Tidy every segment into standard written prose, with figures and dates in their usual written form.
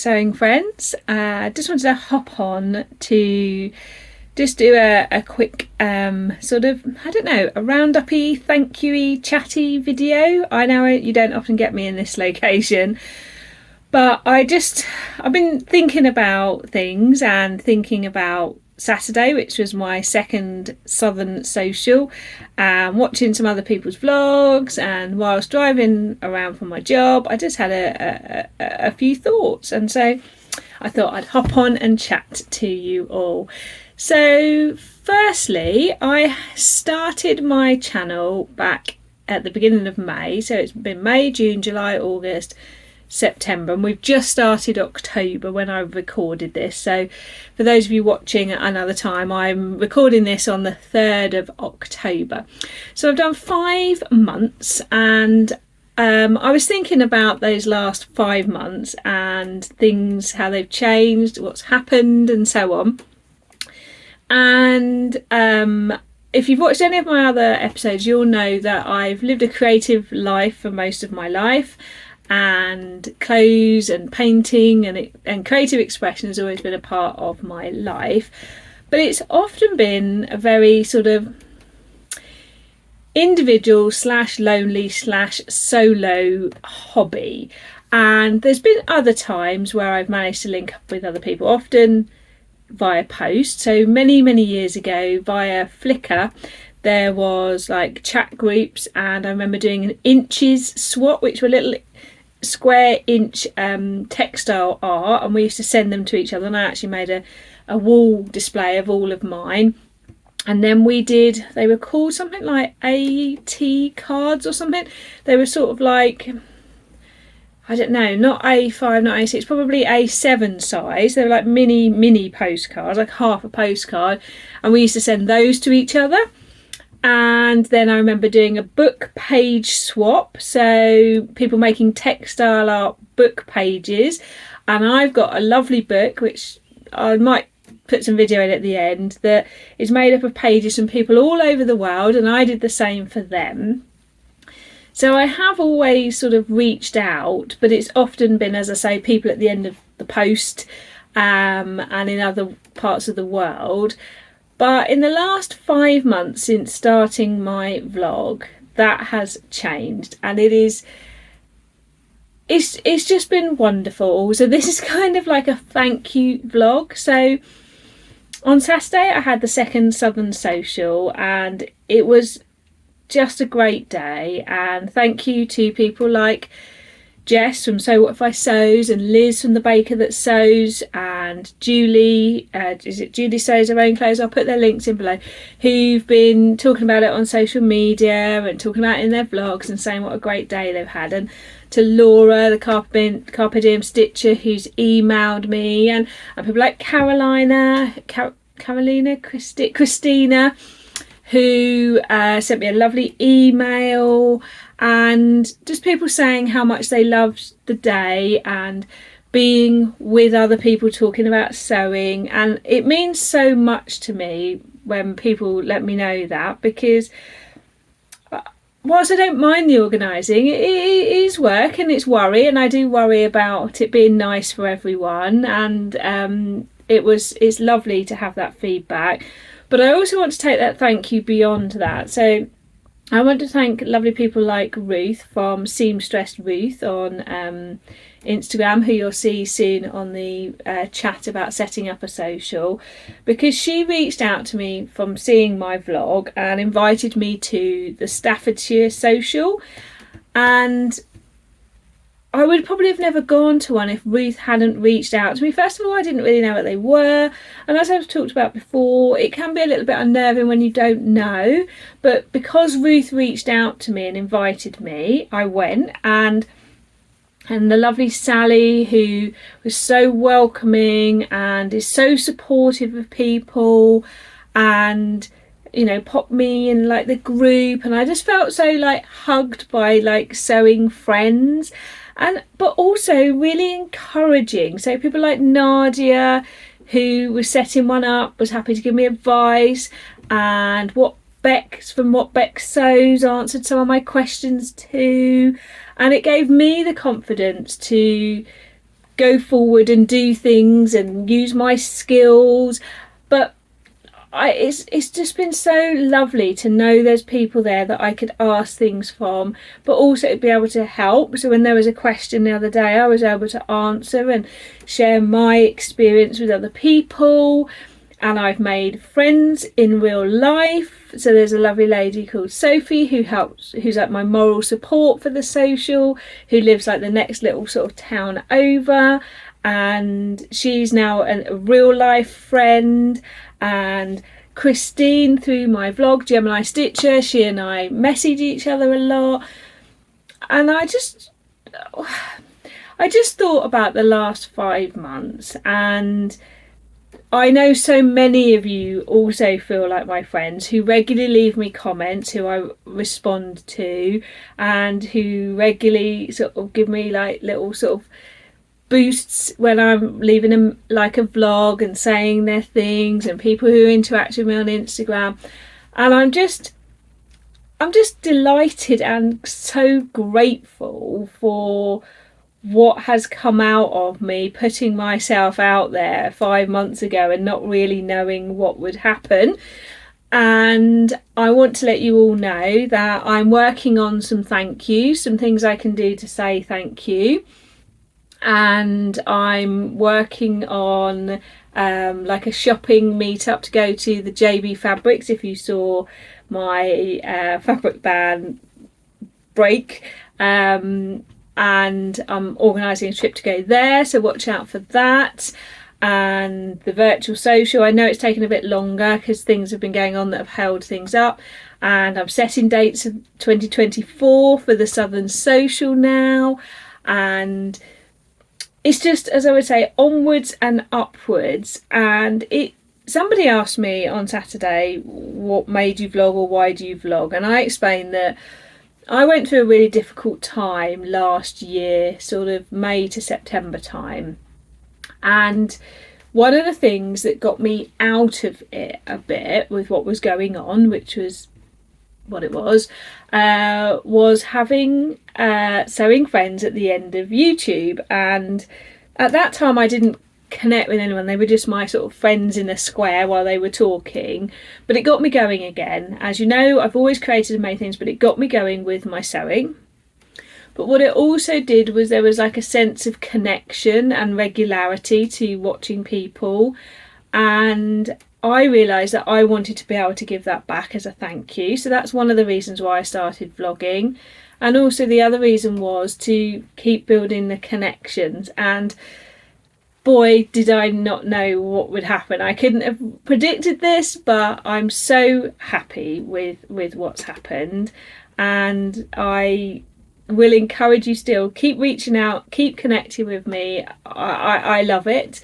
sewing friends. Just wanted to hop on to just do a quick sort of, I don't know, a round-uppy, thank you-y, chatty video. I know you don't often get me in this location, but I've been thinking about things and thinking about Saturday, which was my second Southern Sewcial, watching some other people's vlogs, and whilst driving around for my job I just had a few thoughts, and so I thought I'd hop on and chat to you all. So firstly, I started my channel back at the beginning of May, so it's been May, June, July, August, September, and we've just started October when I recorded this. So for those of you watching at another time, I'm recording this on the 3rd of October. So I've done 5 months, and I was thinking about those last 5 months and things, how they've changed, what's happened and so on. And if you've watched any of my other episodes, you'll know that I've lived a creative life for most of my life, and clothes and painting and creative expression has always been a part of my life, but it's often been a very sort of individual / lonely / solo hobby. And there's been other times where I've managed to link up with other people, often via post. So many years ago, via Flickr, there was like chat groups, and I remember doing an inches swap, which were little square inch textile art, and we used to send them to each other, and I actually made a wall display of all of mine. And then they were called something like AT cards or something. They were sort of like, I don't know, not A5, not A6, probably A7 size. They were like mini postcards, like half a postcard, and we used to send those to each other. And then I remember doing a book page swap, so people making textile art book pages, and I've got a lovely book which I might put some video in at the end, that is made up of pages from people all over the world, and I did the same for them. So I have always sort of reached out, but it's often been, as I say, people at the end of the post, and in other parts of the world. But in the last 5 months since starting my vlog, that has changed, and it's just been wonderful. So this is kind of like a thank you vlog. So on Saturday I had the second Southern Sewcial, and it was just a great day, and thank you to people like Jess from Sew What If I Sews, and Liz from The Baker That Sews, and Julie, Julie Sews Her Own Clothes, I'll put their links in below, who've been talking about it on social media and talking about it in their vlogs and saying what a great day they've had. And to Laura, the Carpe Diem Stitcher, who's emailed me, and people like Christina, who sent me a lovely email, and just people saying how much they loved the day and being with other people talking about sewing. And it means so much to me when people let me know that, because whilst I don't mind the organising, it is work and it's worry, and I do worry about it being nice for everyone, and it's lovely to have that feedback. But I also want to take that thank you beyond that. So I want to thank lovely people like Ruth from Seamstress Ruth on Instagram, who you'll see soon on the chat about setting up a social, because she reached out to me from seeing my vlog and invited me to the Staffordshire Sewcial, and I would probably have never gone to one if Ruth hadn't reached out to me. First of all, I didn't really know what they were, and as I've talked about before, it can be a little bit unnerving when you don't know. But because Ruth reached out to me and invited me, I went, and the lovely Sally, who was so welcoming and is so supportive of people, and popped me in like the group, and I just felt so like hugged by like sewing friends. But also really encouraging. So people like Nadia, who was setting one up, was happy to give me advice, and What Beck Sews answered some of my questions too, and it gave me the confidence to go forward and do things and use my skills. But it's just been so lovely to know there's people there that I could ask things from, but also to be able to help. So when there was a question the other day, I was able to answer and share my experience with other people. And I've made friends in real life. So there's a lovely lady called Sophie who's like my moral support for the Sewcial, who lives like the next little sort of town over, and she's now a real life friend. And Christine, through my vlog Gemini Stitcher, she and I message each other a lot. And I just thought about the last 5 months, and I know so many of you also feel like my friends, who regularly leave me comments, who I respond to, and who regularly sort of give me like little sort of boosts when I'm leaving them like a vlog and saying their things, and people who interact with me on Instagram. And I'm just delighted and so grateful for what has come out of me putting myself out there 5 months ago and not really knowing what would happen. And I want to let you all know that I'm working on some thank yous, some things I can do to say thank you. And I'm working on like a shopping meetup to go to the JB Fabrics. If you saw my fabric ban break, and I'm organising a trip to go there, so watch out for that. And the virtual Sewcial, I know it's taken a bit longer because things have been going on that have held things up, and I'm setting dates of 2024 for the Southern Sewcial now. And it's just, as I would say, onwards and upwards. And somebody asked me on Saturday, what made you vlog, or why do you vlog? And I explained that I went through a really difficult time last year, sort of May to September time. And one of the things that got me out of it a bit with what was going on, which was what it was having sewing friends at the end of YouTube. And at that time I didn't connect with anyone. They were just my sort of friends in a square while they were talking. But it got me going again. As you know, I've always created many things, but it got me going with my sewing. But what it also did was there was like a sense of connection and regularity to watching people. And I realised that I wanted to be able to give that back as a thank you. So that's one of the reasons why I started vlogging. And also the other reason was to keep building the connections. And boy, did I not know what would happen. I couldn't have predicted this, but I'm so happy with what's happened. And I will encourage you still, keep reaching out, keep connecting with me. I love it.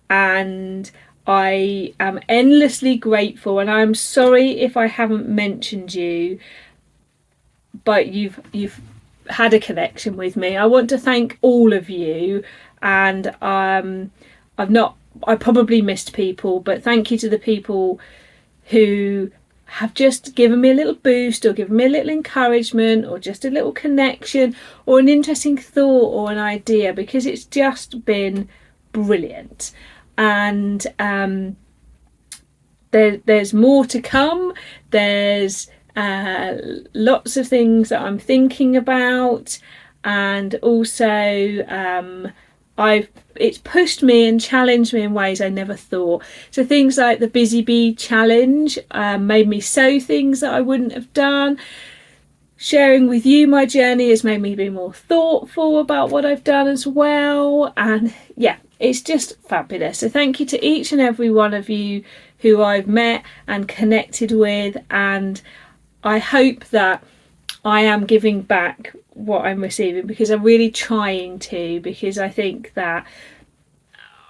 And I am endlessly grateful, and I'm sorry if I haven't mentioned you, but you've had a connection with me. I want to thank all of you, and I probably missed people, but thank you to the people who have just given me a little boost, or given me a little encouragement, or just a little connection, or an interesting thought, or an idea, because it's just been brilliant. And there's more to come. There's lots of things that I'm thinking about, and also it's pushed me and challenged me in ways I never thought. So things like the Busy Bee challenge made me sew things that I wouldn't have done. Sharing with you my journey has made me be more thoughtful about what I've done as well. And yeah, it's just fabulous. So thank you to each and every one of you who I've met and connected with, and I hope that I am giving back what I'm receiving, because I'm really trying to, because I think that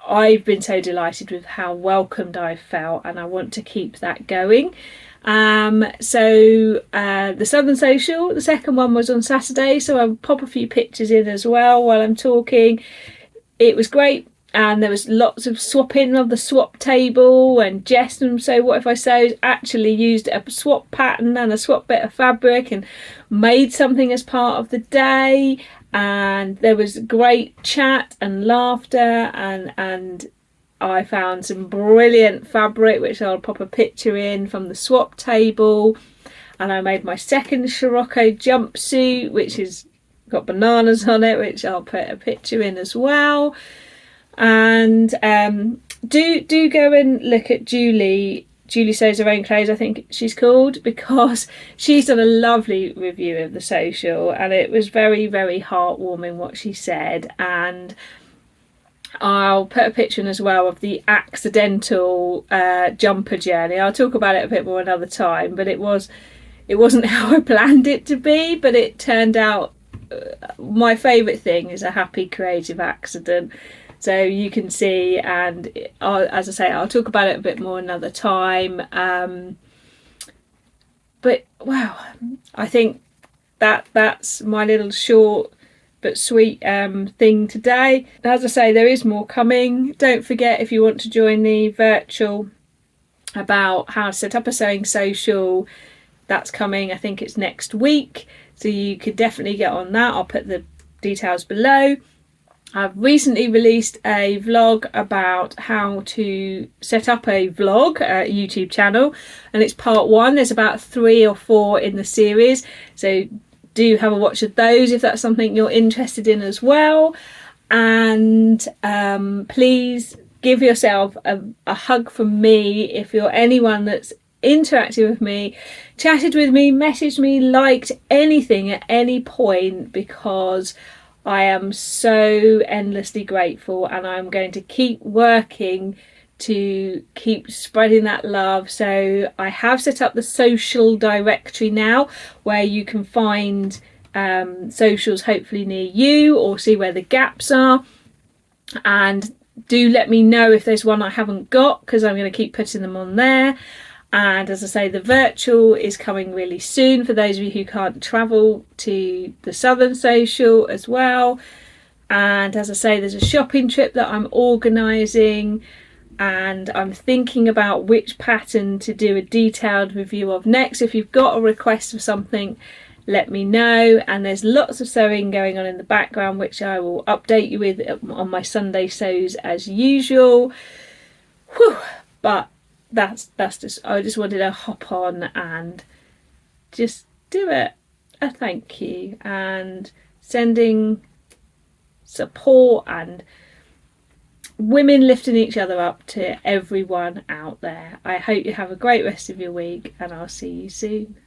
I've been so delighted with how welcomed I've felt, and I want to keep that going. So the Southern Sewcial, the second one was on Saturday, so I'll pop a few pictures in as well while I'm talking. It was great, and there was lots of swapping of the swap table, and Jess from So What If I Sewed actually used a swap pattern and a swap bit of fabric and made something as part of the day. and there was great chat and laughter, and I found some brilliant fabric which I'll pop a picture in from the swap table, and I made my second Scirocco jumpsuit which has got bananas on it, which I'll put a picture in as well. And do go and look at Julie Sews Her Own Clothes, I think she's called, because she's done a lovely review of the Sewcial, and it was very, very heartwarming what she said. And I'll put a picture in as well of the accidental jumper journey. I'll talk about it a bit more another time, but it wasn't how I planned it to be, but it turned out my favourite thing is a happy creative accident. So you can see, and as I say, I'll talk about it a bit more another time. But wow, I think that's my little short but sweet thing today. As I say, there is more coming. Don't forget, if you want to join the virtual about how to set up a sewing Sewcial, that's coming. I think it's next week, so you could definitely get on that. I'll put the details below. I've recently released a vlog about how to set up a vlog, a YouTube channel, and it's part 1. There's about 3 or 4 in the series, so do have a watch of those if that's something you're interested in as well. And please give yourself a hug from me if you're anyone that's interacted with me, chatted with me, messaged me, liked anything at any point, because I am so endlessly grateful, and I'm going to keep working to keep spreading that love. So I have set up the Sewcial directory now, where you can find Sewcials hopefully near you, or see where the gaps are. And do let me know if there's one I haven't got, because I'm going to keep putting them on there. And as I say, the virtual is coming really soon for those of you who can't travel to the Southern Sewcial as well. And as I say, there's a shopping trip that I'm organising, and I'm thinking about which pattern to do a detailed review of next. If you've got a request for something, let me know. And there's lots of sewing going on in the background, which I will update you with on my Sunday sews as usual. Whew. But that's just, I just wanted to hop on and just do a thank you, and sending support and women lifting each other up to everyone out there. I hope you have a great rest of your week, and I'll see you soon.